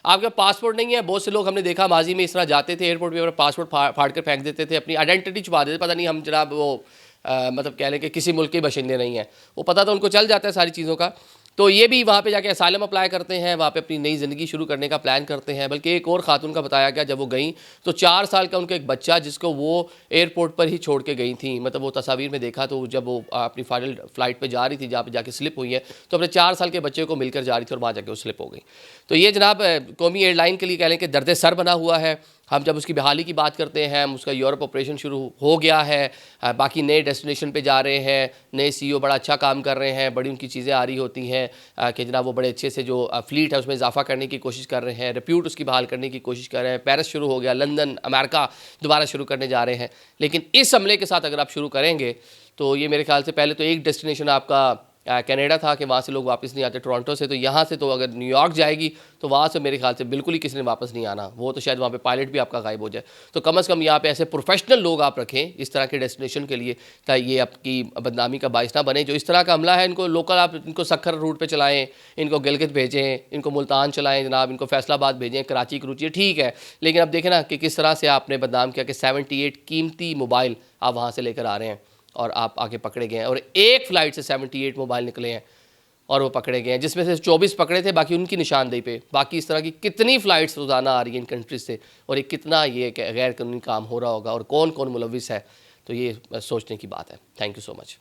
आपका पासपोर्ट नहीं है, बहुत से लोग हमने देखा माजी में इस तरह जाते थे एयरपोर्ट पे, अपना पासपोर्ट फाड़ कर फेंक देते थे, अपनी आइडेंटिटी छुपा देते, पता नहीं हम जनाब वो मतलब कह लें कि किसी मुल्क के बाशिंदे नहीं हैं, वो पता तो उनको चल जाता है सारी चीज़ों का। तो ये भी वहाँ पे जाके असाइलम अप्लाई करते हैं, वहाँ पे अपनी नई ज़िंदगी शुरू करने का प्लान करते हैं। बल्कि एक और खातून का बताया गया, जब वो गई तो 4 साल का उनका एक बच्चा, जिसको वो एयरपोर्ट पर ही छोड़ के गई थी, मतलब वो तस्वीर में देखा तो जब वो अपनी फाइनल फ़्लाइट पे जा रही थी, जहाँ पे जाके स्लिप हुई है, तो अपने 4 साल के बच्चे को मिलकर जा रही थी और वहाँ जाके वो स्लिप हो गई। तो ये जनाब कौमी एयरलाइन के लिए कह लें कि दर्द सर बना हुआ है। हम जब उसकी बहाली की बात करते हैं, उसका यूरोप ऑपरेशन शुरू हो गया है, बाकी नए डेस्टिनेशन पे जा रहे हैं, नए सीईओ बड़ा अच्छा काम कर रहे हैं, बड़ी उनकी चीज़ें आ रही होती हैं कि जनाब वो बड़े अच्छे से जो फ्लीट है उसमें इजाफा करने की कोशिश कर रहे हैं, रिप्यूट उसकी बहाल करने की कोशिश कर रहे हैं। पेरिस शुरू हो गया, लंदन, अमेरिका दोबारा शुरू करने जा रहे हैं। लेकिन इस हमले के साथ अगर आप शुरू करेंगे तो ये मेरे ख्याल से पहले तो एक डेस्टिनेशन आपका कनाडा था कि वहाँ से लोग वापस नहीं आते टोरंटो से, तो यहाँ से तो अगर न्यूयॉर्क जाएगी तो वहाँ से मेरे ख्याल से बिल्कुल ही किसी ने वापस नहीं आना, वो तो शायद वहाँ पे पायलट भी आपका गायब हो जाए। तो कम से कम यहाँ पे ऐसे प्रोफेशनल लोग आप रखें इस तरह के डेस्टिनेशन के लिए, ताकि ये आपकी बदनामी का बायस ना बने। जो इस तरह का हमला है, इनको लोकल आप इनको सखर रूट पर चलाएँ, इनको गिलगित भेजें, इनको मुल्तान चलाएँ जनाब, इनको फैसलाबाद भेजें, कराची करूची, ठीक है। लेकिन अब देखें ना कि किस तरह से आपने बदनाम किया कि 78 कीमती मोबाइल आप वहाँ से लेकर आ रहे हैं और आप आगे पकड़े गए हैं, और एक फ़्लाइट से 78 मोबाइल निकले हैं और वो पकड़े गए हैं, जिसमें से 24 पकड़े थे, बाकी उनकी निशानदेही पे। बाकी इस तरह की कितनी फ़्लाइट्स रोज़ाना आ रही हैं इन कंट्रीज से, और ये कितना ये गैर कानूनी काम हो रहा होगा और कौन कौन मुलविस है, तो ये सोचने की बात है। Thank you so much.